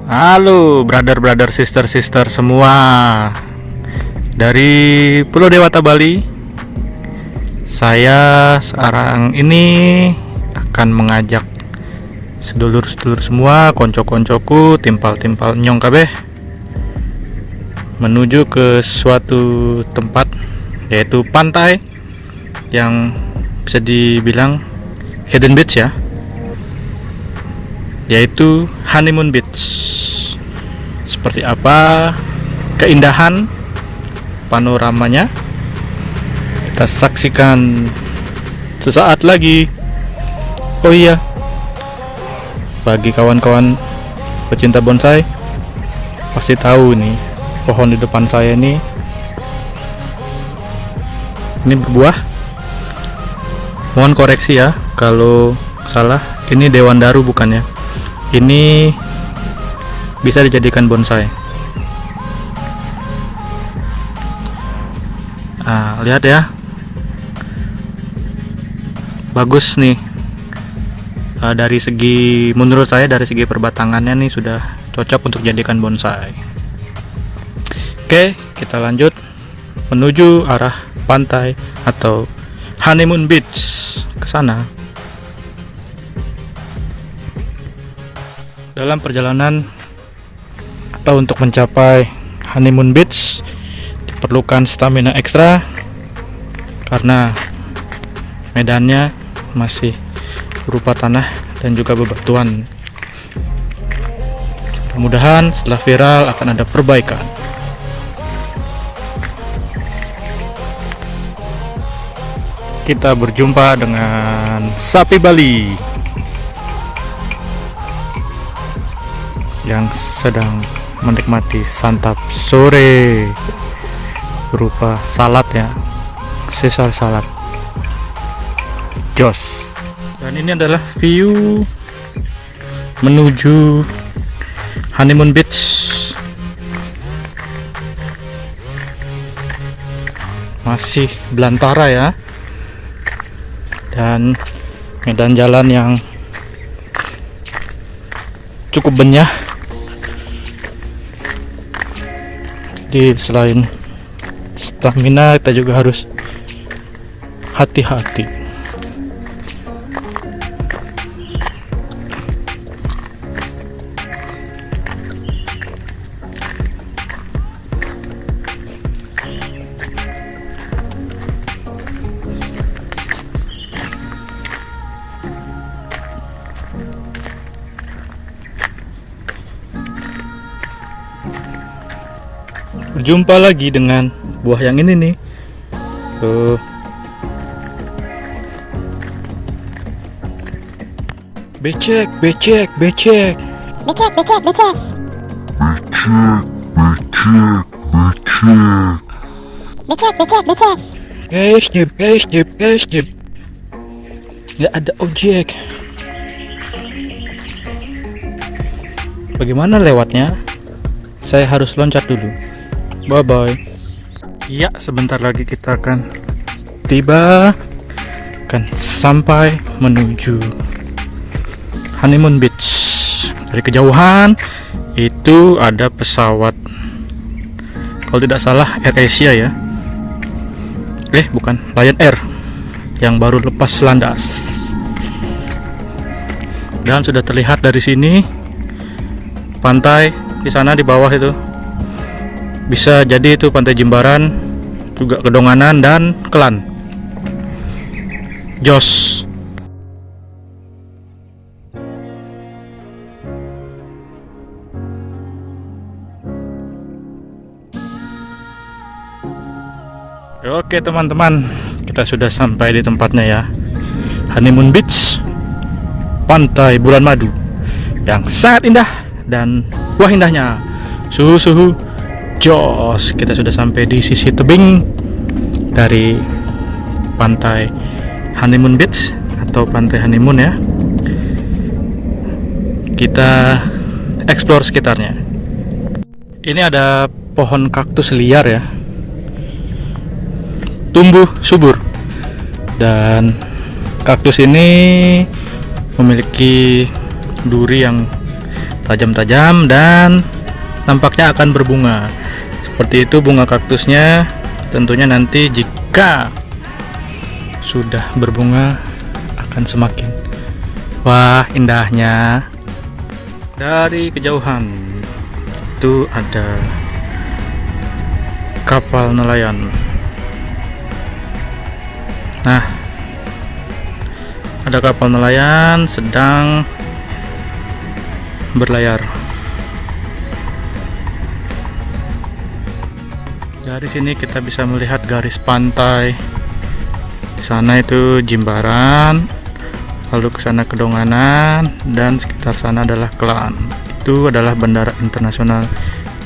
Halo brother sister semua dari Pulau Dewata Bali. Saya sekarang ini akan mengajak sedulur-sedulur semua, konco-koncoku, timpal-timpal nyong kabeh menuju ke suatu tempat, yaitu pantai yang bisa dibilang hidden beach ya, yaitu Honeymoon Beach. Seperti apa keindahan panoramanya, kita saksikan sesaat lagi. Oh iya, bagi kawan-kawan pecinta bonsai pasti tahu nih, pohon di depan saya ini berbuah. Mohon koreksi ya kalau salah, ini dewandaru bukan ya. Ini bisa dijadikan bonsai. Nah, lihat ya, bagus nih. Dari segi, menurut saya dari segi perbatangannya nih sudah cocok untuk jadikan bonsai. Oke, kita lanjut menuju arah pantai atau Honeymoon Beach ke sana. Dalam perjalanan atau untuk mencapai Honeymoon Beach diperlukan stamina ekstra karena medannya masih berupa tanah dan juga bebatuan. Mudah-mudahan setelah viral akan ada perbaikan. Kita berjumpa dengan sapi Bali yang sedang menikmati santap sore berupa salad ya, Caesar salad. Jos. Dan ini adalah view menuju Honeymoon Beach. Masih belantara ya, dan medan jalan yang cukup benyah. Di selain stamina, kita juga harus hati-hati. Berjumpa lagi dengan buah yang ini nih. Becek. Becek. Guys, nggak ada ojek. Bagaimana lewatnya? Saya harus loncat dulu. Bye bye. Ya, sebentar lagi kita akan tiba, akan sampai menuju Honeymoon Beach. Dari kejauhan itu ada pesawat, kalau tidak salah Air Asia ya. Bukan, Lion Air yang baru lepas landas. Dan sudah terlihat dari sini pantai di sana di bawah itu. Bisa jadi itu Pantai Jimbaran, juga Kedonganan dan Kelan. Jos. Oke teman-teman, kita sudah sampai di tempatnya ya. Honeymoon Beach, Pantai Bulan Madu, yang sangat indah dan wah indahnya. Suhu jos. Kita sudah sampai di sisi tebing dari pantai Honeymoon Beach atau pantai honeymoon ya. Kita explore sekitarnya. Ini ada pohon kaktus liar ya, tumbuh subur, dan kaktus ini memiliki duri yang tajam-tajam dan tampaknya akan berbunga. Seperti itu bunga kaktusnya. Tentunya nanti jika sudah berbunga akan semakin wah indahnya. Dari kejauhan itu ada kapal nelayan. Nah, ada kapal nelayan sedang berlayar. Dari sini kita bisa melihat garis pantai. Di sana itu Jimbaran, lalu ke sana Kedonganan, dan sekitar sana adalah Kelaan. Itu adalah Bandara Internasional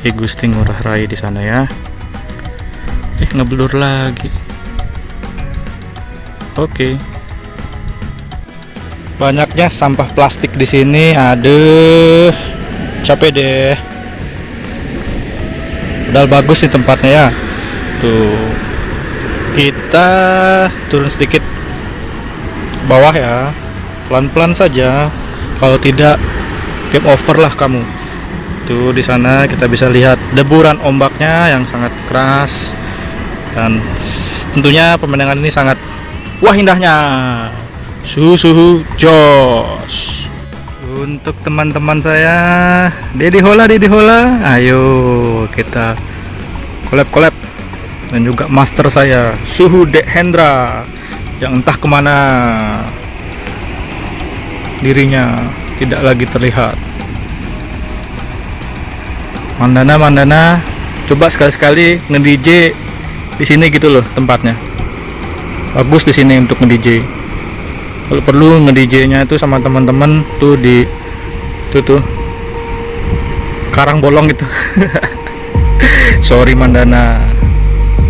I Gusti Ngurah Rai di sana ya. Ngeblur lagi. Oke. Banyaknya sampah plastik di sini. Aduh, capek deh. Padahal bagus sih tempatnya ya. Tuh, kita turun sedikit bawah ya, pelan-pelan saja. Kalau tidak, game over lah kamu. Tuh di sana kita bisa lihat deburan ombaknya yang sangat keras, dan tentunya pemandangan ini sangat wah indahnya. Suhu jos. Untuk teman-teman saya, Dedi Hola, ayo kita collab. Dan juga master saya, Suhu Dek Hendra, yang entah kemana dirinya tidak lagi terlihat. Mandana, coba sekali-sekali nge-DJ di sini gitu loh tempatnya. Bagus di sini untuk nge-DJ. Kalau perlu nge-DJ-nya itu sama teman-teman tuh di tuh Karang Bolong gitu. Sorry Mandana.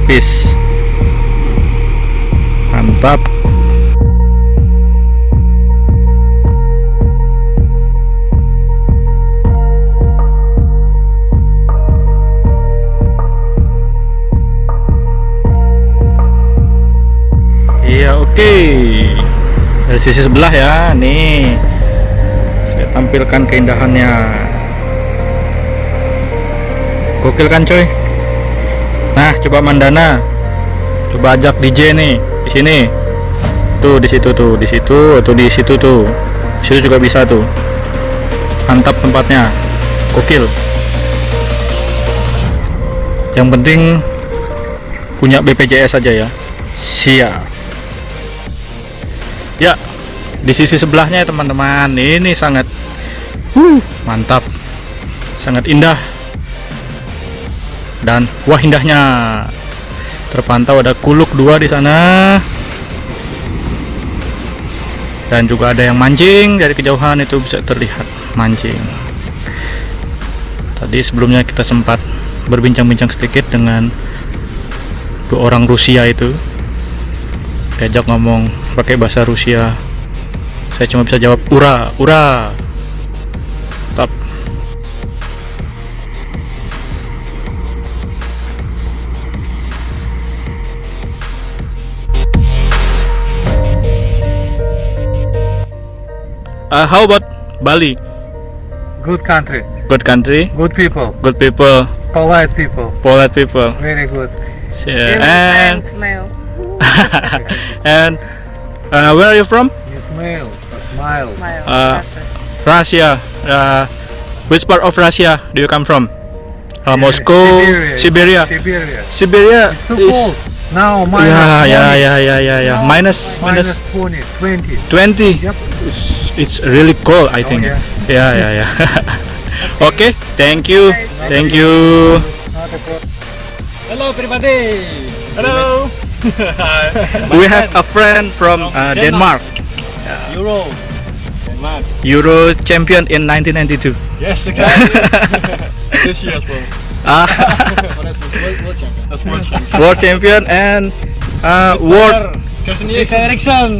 Peace. Mantap. Iya, oke. Dari sisi sebelah ya, nih saya tampilkan keindahannya. Gokil kan coy. Nah, coba Mandana, coba ajak DJ nih di sini. Tuh di situ tuh, di situ atau di situ tuh. Di situ juga bisa tuh. Mantap tempatnya. Gokil. Yang penting punya BPJS aja ya. Siap. Ya, di sisi sebelahnya ya teman-teman. Ini sangat mantap. Sangat indah. Dan wah indahnya, terpantau ada kuluk 2 di sana, dan juga ada yang mancing dari kejauhan, itu bisa terlihat mancing. Tadi sebelumnya kita sempat berbincang-bincang sedikit dengan 2 orang Rusia itu, diajak ngomong pakai bahasa Rusia, saya cuma bisa jawab ura. Tetap. How about Bali? Good country, Good country, good people, polite people, very good. Yeah. And smell. And where are you from? You smile. Russia. Which part of Russia do you come from? Moscow, Siberia. Siberia. It's too cold. Now minus Yeah. Minus 20. Yep. It's really cold, I think. yeah. Yeah. Okay, thank you. Hello everybody. Hello. We have a friend from Denmark. Euro. Denmark. Euro champion in 1992. Yes, exactly. This year as well. World champion. That's world champion. World champion and world Christian Eriksen.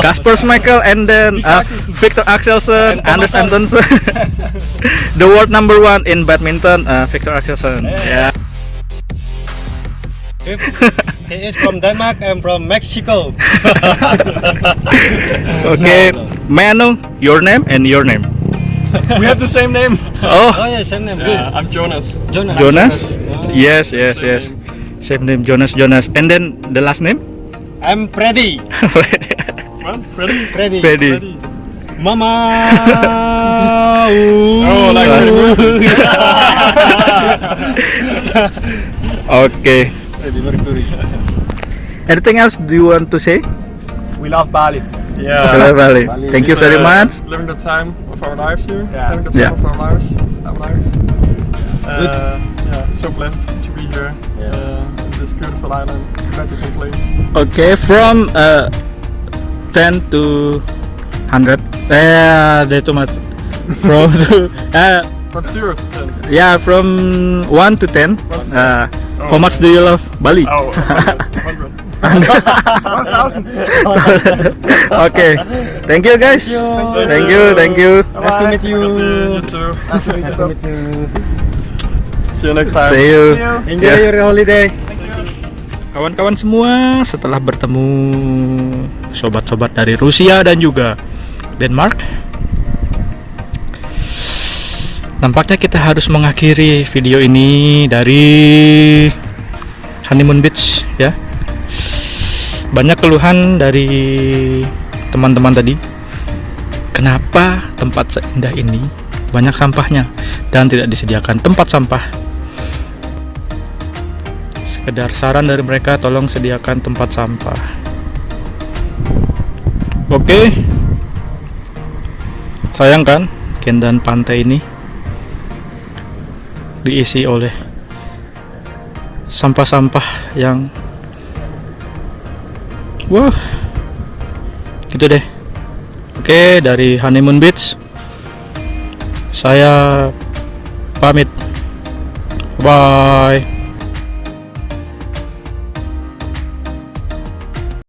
Kasper Schmeichel, and then Victor Axelsen, Anders Antonsen. The world number 1 in badminton, Victor Axelsen. Yeah. He is from Denmark. I'm from Mexico. Okay, may I know your name and your name? We have the same name. Oh, Oh yeah, same name. Good. I'm Jonas. Jonas. Jonas? Oh. Yes, yes, yes. Same name, Jonas. And then the last name? I'm Freddy. What? Freddy? Freddy. Freddy. Mama. Oh, like Freddie Mercury. Okay. Freddie Mercury. Anything else do you want to say? We love Bali. Yeah. Hello, Bali. Bali. Thank you very much. Living the time of our lives here. Yeah. Having the time Yeah. of our lives. Good. Yeah, so blessed to be here. Yes. In this beautiful island, magical place. Okay, from 10 to 100. That's too much. From From 0 to 10. yeah, from 1 to 10. How much do you love Bali? Oh, 100. 1,000. Okay, thank you guys. Thank you. Nice to meet you. You too. Nice to meet you. See you next time. See you. Enjoy Yeah. your holiday. Kawan-kawan semua, setelah bertemu sobat-sobat dari Rusia dan juga Denmark, nampaknya kita harus mengakhiri video ini dari Honeymoon Beach ya. Banyak keluhan dari teman-teman tadi. Kenapa tempat seindah ini banyak sampahnya dan tidak disediakan tempat sampah? Sekedar saran dari mereka, tolong sediakan tempat sampah. Oke. Sayang kan, keindahan pantai ini diisi oleh sampah-sampah yang wah, gitu deh. Oke, dari Honeymoon Beach saya pamit. Bye.